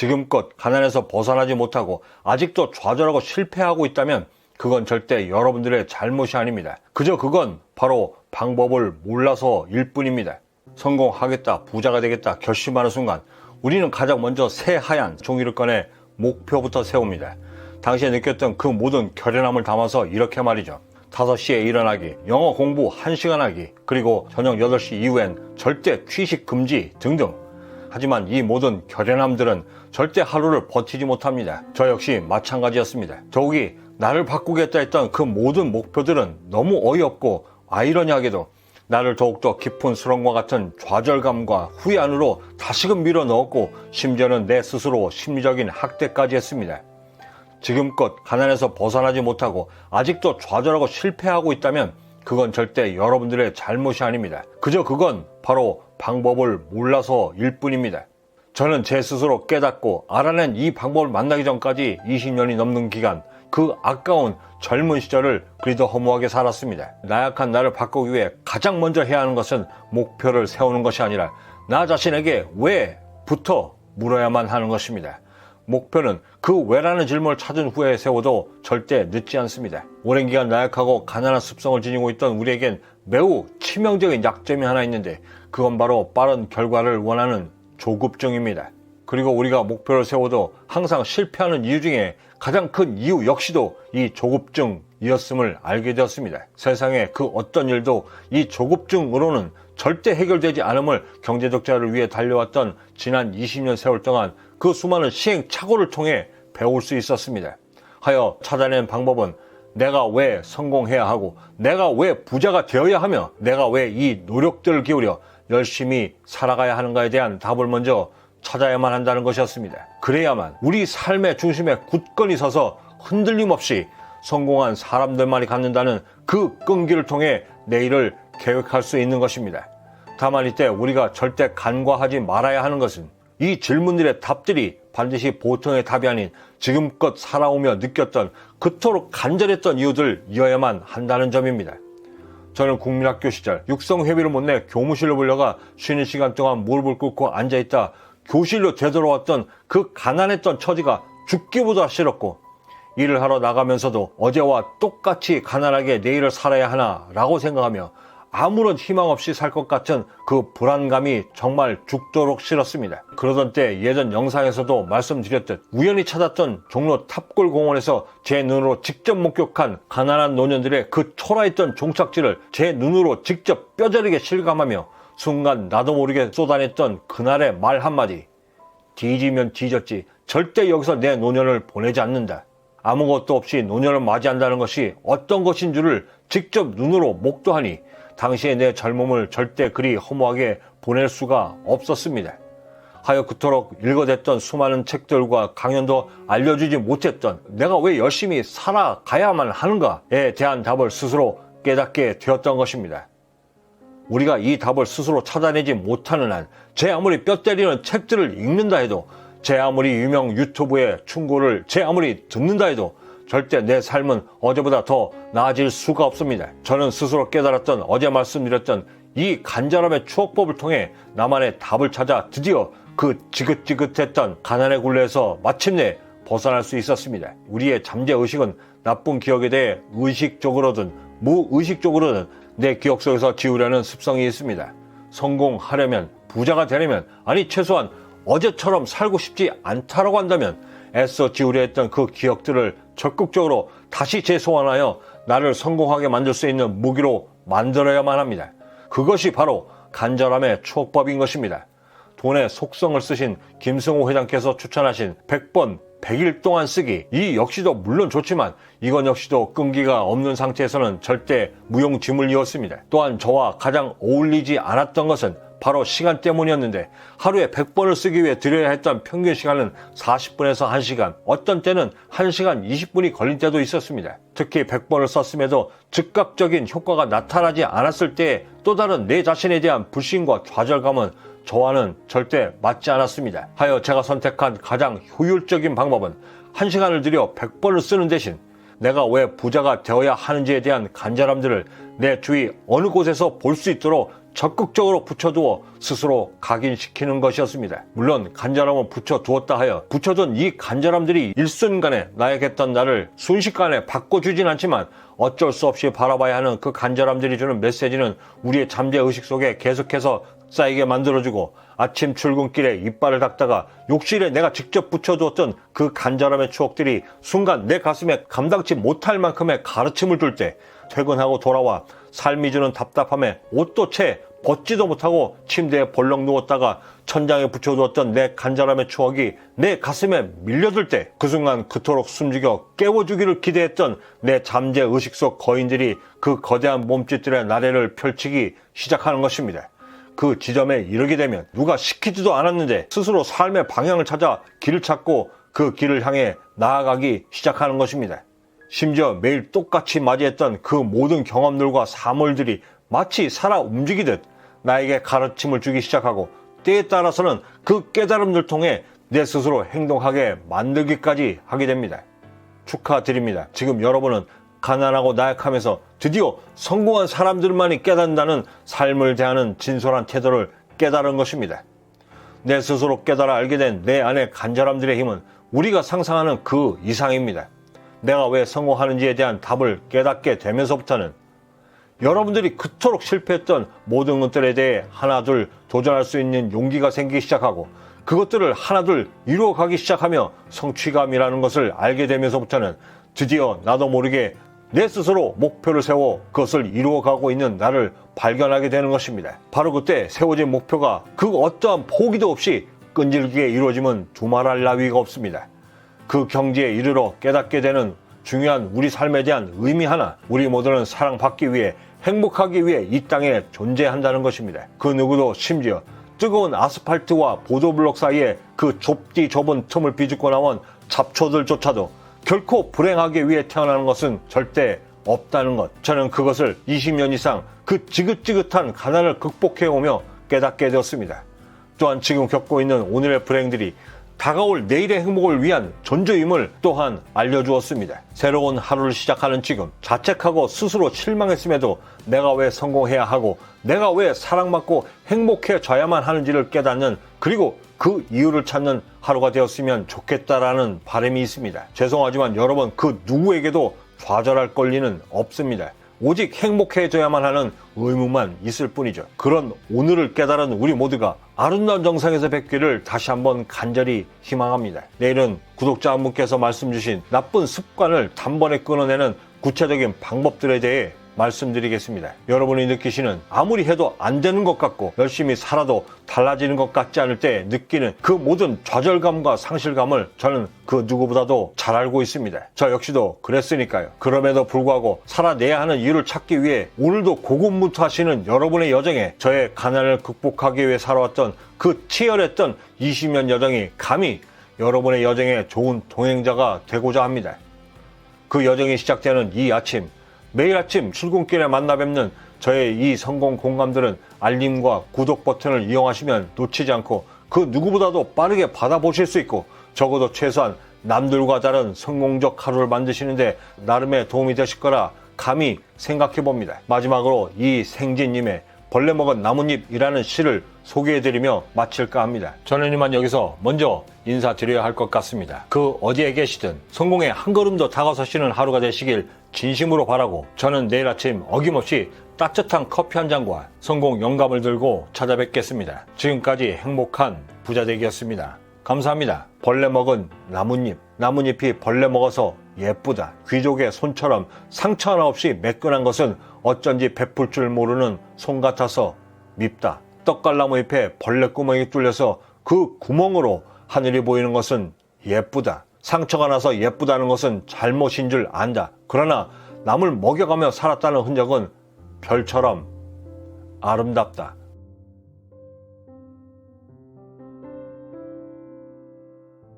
지금껏 가난에서 벗어나지 못하고 아직도 좌절하고 실패하고 있다면 그건 절대 여러분들의 잘못이 아닙니다. 그저 그건 바로 방법을 몰라서일 뿐입니다. 성공하겠다, 부자가 되겠다 결심하는 순간 우리는 가장 먼저 새하얀 종이를 꺼내 목표부터 세웁니다. 당시에 느꼈던 그 모든 결연함을 담아서 이렇게 말이죠. 5시에 일어나기, 영어 공부 1시간 하기, 그리고 저녁 8시 이후엔 절대 취식 금지 등등. 하지만 이 모든 결연함들은 절대 하루를 버티지 못합니다. 저 역시 마찬가지였습니다. 더욱이 나를 바꾸겠다 했던 그 모든 목표들은 너무 어이없고 아이러니하게도 나를 더욱더 깊은 수렁과 같은 좌절감과 후회 안으로 다시금 밀어넣었고 심지어는 내 스스로 심리적인 학대까지 했습니다. 지금껏 가난에서 벗어나지 못하고 아직도 좌절하고 실패하고 있다면 그건 절대 여러분들의 잘못이 아닙니다. 그저 그건 바로 방법을 몰라서일 뿐입니다. 저는 제 스스로 깨닫고 알아낸 이 방법을 만나기 전까지 20년이 넘는 기간 그 아까운 젊은 시절을 그리도 허무하게 살았습니다. 나약한 나를 바꾸기 위해 가장 먼저 해야 하는 것은 목표를 세우는 것이 아니라 나 자신에게 왜부터 물어야만 하는 것입니다. 목표는 그 왜라는 질문을 찾은 후에 세워도 절대 늦지 않습니다. 오랜 기간 나약하고 가난한 습성을 지니고 있던 우리에겐 매우 치명적인 약점이 하나 있는데 그건 바로 빠른 결과를 원하는 조급증입니다. 그리고 우리가 목표를 세워도 항상 실패하는 이유 중에 가장 큰 이유 역시도 이 조급증이었음을 알게 되었습니다. 세상의 그 어떤 일도 이 조급증으로는 절대 해결되지 않음을 경제적자를 위해 달려왔던 지난 20년 세월 동안 그 수많은 시행착오를 통해 배울 수 있었습니다. 하여 찾아낸 방법은 내가 왜 성공해야 하고 내가 왜 부자가 되어야 하며 내가 왜 이 노력들을 기울여 열심히 살아가야 하는가에 대한 답을 먼저 찾아야만 한다는 것이었습니다. 그래야만 우리 삶의 중심에 굳건히 서서 흔들림 없이 성공한 사람들만이 갖는다는 그 끈기를 통해 내일을 계획할 수 있는 것입니다. 다만 이때 우리가 절대 간과하지 말아야 하는 것은 이 질문들의 답들이 반드시 보통의 답이 아닌 지금껏 살아오며 느꼈던 그토록 간절했던 이유들이어야만 한다는 점입니다. 저는 국민학교 시절 육성회비를 못 내 교무실로 불려가 쉬는 시간 동안 무릎을 꿇고 앉아있다 교실로 되돌아왔던 그 가난했던 처지가 죽기보다 싫었고 일을 하러 나가면서도 어제와 똑같이 가난하게 내일을 살아야 하나 라고 생각하며 아무런 희망 없이 살 것 같은 그 불안감이 정말 죽도록 싫었습니다. 그러던 때 예전 영상에서도 말씀드렸듯 우연히 찾았던 종로 탑골 공원에서 제 눈으로 직접 목격한 가난한 노년들의 그 초라했던 종착지를 제 눈으로 직접 뼈저리게 실감하며 순간 나도 모르게 쏟아냈던 그날의 말 한마디. 뒤지면 뒤졌지. 절대 여기서 내 노년을 보내지 않는다. 아무것도 없이 노년을 맞이한다는 것이 어떤 것인 줄을 직접 눈으로 목도하니 당시의 내 젊음을 절대 그리 허무하게 보낼 수가 없었습니다. 하여 그토록 읽어댔던 수많은 책들과 강연도 알려주지 못했던 내가 왜 열심히 살아가야만 하는가에 대한 답을 스스로 깨닫게 되었던 것입니다. 우리가 이 답을 스스로 찾아내지 못하는 한 제 아무리 뼈 때리는 책들을 읽는다 해도 제 아무리 유명 유튜브의 충고를 제 아무리 듣는다 해도 절대 내 삶은 어제보다 더 나아질 수가 없습니다. 저는 스스로 깨달았던 어제 말씀드렸던 이 간절함의 추억법을 통해 나만의 답을 찾아 드디어 그 지긋지긋했던 가난의 굴레에서 마침내 벗어날 수 있었습니다. 우리의 잠재의식은 나쁜 기억에 대해 의식적으로든 무의식적으로든 내 기억 속에서 지우려는 습성이 있습니다. 성공하려면 부자가 되려면 아니 최소한 어제처럼 살고 싶지 않다라고 한다면 애써 지우려 했던 그 기억들을 적극적으로 다시 재소환하여 나를 성공하게 만들 수 있는 무기로 만들어야만 합니다. 그것이 바로 간절함의 추억법인 것입니다. 돈의 속성을 쓰신 김승호 회장께서 추천하신 100번 100일 동안 쓰기, 이 역시도 물론 좋지만 이건 역시도 끈기가 없는 상태에서는 절대 무용지물이었습니다. 또한 저와 가장 어울리지 않았던 것은 바로 시간 때문이었는데 하루에 100번을 쓰기 위해 들여야 했던 평균 시간은 40분에서 1시간, 어떤 때는 1시간 20분이 걸린 때도 있었습니다. 특히 100번을 썼음에도 즉각적인 효과가 나타나지 않았을 때의 또 다른 내 자신에 대한 불신과 좌절감은 저와는 절대 맞지 않았습니다. 하여 제가 선택한 가장 효율적인 방법은 1시간을 들여 100번을 쓰는 대신 내가 왜 부자가 되어야 하는지에 대한 간절함들을 내 주위 어느 곳에서 볼 수 있도록 적극적으로 붙여두어 스스로 각인시키는 것이었습니다. 물론 간절함을 붙여두었다 하여 붙여둔 이 간절함들이 일순간에 나에게던 나를 순식간에 바꿔주진 않지만 어쩔 수 없이 바라봐야 하는 그 간절함들이 주는 메시지는 우리의 잠재의식 속에 계속해서 쌓이게 만들어주고 아침 출근길에 이빨을 닦다가 욕실에 내가 직접 붙여두었던 그 간절함의 추억들이 순간 내 가슴에 감당치 못할 만큼의 가르침을 줄 때 퇴근하고 돌아와 삶이 주는 답답함에 옷도 채 벗지도 못하고 침대에 벌렁 누웠다가 천장에 붙여두었던 내 간절함의 추억이 내 가슴에 밀려들 때 그 순간 그토록 숨죽여 깨워주기를 기대했던 내 잠재의식 속 거인들이 그 거대한 몸짓들의 나래를 펼치기 시작하는 것입니다. 그 지점에 이르게 되면 누가 시키지도 않았는데 스스로 삶의 방향을 찾아 길을 찾고 그 길을 향해 나아가기 시작하는 것입니다. 심지어 매일 똑같이 맞이했던 그 모든 경험들과 사물들이 마치 살아 움직이듯 나에게 가르침을 주기 시작하고 때에 따라서는 그 깨달음들 통해 내 스스로 행동하게 만들기까지 하게 됩니다. 축하드립니다. 지금 여러분은 가난하고 나약하면서 드디어 성공한 사람들만이 깨닫는다는 삶을 대하는 진솔한 태도를 깨달은 것입니다. 내 스스로 깨달아 알게 된 내 안의 간절함들의 힘은 우리가 상상하는 그 이상입니다. 내가 왜 성공하는지에 대한 답을 깨닫게 되면서부터는 여러분들이 그토록 실패했던 모든 것들에 대해 하나둘 도전할 수 있는 용기가 생기기 시작하고 그것들을 하나둘 이루어가기 시작하며 성취감이라는 것을 알게 되면서부터는 드디어 나도 모르게 내 스스로 목표를 세워 그것을 이루어가고 있는 나를 발견하게 되는 것입니다. 바로 그때 세워진 목표가 그 어떠한 포기도 없이 끈질기게 이루어지면 두말할 나위가 없습니다. 그 경지에 이르러 깨닫게 되는 중요한 우리 삶에 대한 의미 하나, 우리 모두는 사랑받기 위해 행복하기 위해 이 땅에 존재한다는 것입니다. 그 누구도 심지어 뜨거운 아스팔트와 보도블록 사이에 그 좁디 좁은 틈을 비집고 나온 잡초들조차도 결코 불행하기 위해 태어나는 것은 절대 없다는 것. 저는 그것을 20년 이상 그 지긋지긋한 가난을 극복해오며 깨닫게 되었습니다. 또한 지금 겪고 있는 오늘의 불행들이 다가올 내일의 행복을 위한 전조임을 또한 알려주었습니다. 새로운 하루를 시작하는 지금 자책하고 스스로 실망했음에도 내가 왜 성공해야 하고 내가 왜 사랑받고 행복해져야만 하는지를 깨닫는, 그리고 그 이유를 찾는 하루가 되었으면 좋겠다라는 바람이 있습니다. 죄송하지만 여러분, 그 누구에게도 좌절할 권리는 없습니다. 오직 행복해져야만 하는 의무만 있을 뿐이죠. 그런 오늘을 깨달은 우리 모두가 아름다운 정상에서 뵙기를 다시 한번 간절히 희망합니다. 내일은 구독자 한 분께서 말씀 주신 나쁜 습관을 단번에 끊어내는 구체적인 방법들에 대해 말씀드리겠습니다. 여러분이 느끼시는 아무리 해도 안 되는 것 같고 열심히 살아도 달라지는 것 같지 않을 때 느끼는 그 모든 좌절감과 상실감을 저는 그 누구보다도 잘 알고 있습니다. 저 역시도 그랬으니까요. 그럼에도 불구하고 살아내야 하는 이유를 찾기 위해 오늘도 고군분투하시는 여러분의 여정에 저의 가난을 극복하기 위해 살아왔던 그 치열했던 20년 여정이 감히 여러분의 여정에 좋은 동행자가 되고자 합니다. 그 여정이 시작되는 이 아침, 매일 아침 출근길에 만나 뵙는 저의 이 성공 공감들은 알림과 구독 버튼을 이용하시면 놓치지 않고 그 누구보다도 빠르게 받아보실 수 있고 적어도 최소한 남들과 다른 성공적 하루를 만드시는데 나름의 도움이 되실 거라 감히 생각해 봅니다. 마지막으로 이 생진님의 벌레 먹은 나뭇잎이라는 시를 소개해드리며 마칠까 합니다. 저는 이만 여기서 먼저 인사드려야 할 것 같습니다. 그 어디에 계시든 성공에 한 걸음 더 다가서시는 하루가 되시길 진심으로 바라고, 저는 내일 아침 어김없이 따뜻한 커피 한 잔과 성공 영감을 들고 찾아뵙겠습니다. 지금까지 행복한 부자되기였습니다. 감사합니다. 벌레 먹은 나뭇잎, 나뭇잎이 벌레 먹어서 예쁘다. 귀족의 손처럼 상처 하나 없이 매끈한 것은 어쩐지 베풀 줄 모르는 손 같아서 밉다. 떡갈나무 잎에 벌레 구멍이 뚫려서 그 구멍으로 하늘이 보이는 것은 예쁘다. 상처가 나서 예쁘다는 것은 잘못인 줄 안다. 그러나 남을 먹여가며 살았다는 흔적은 별처럼 아름답다.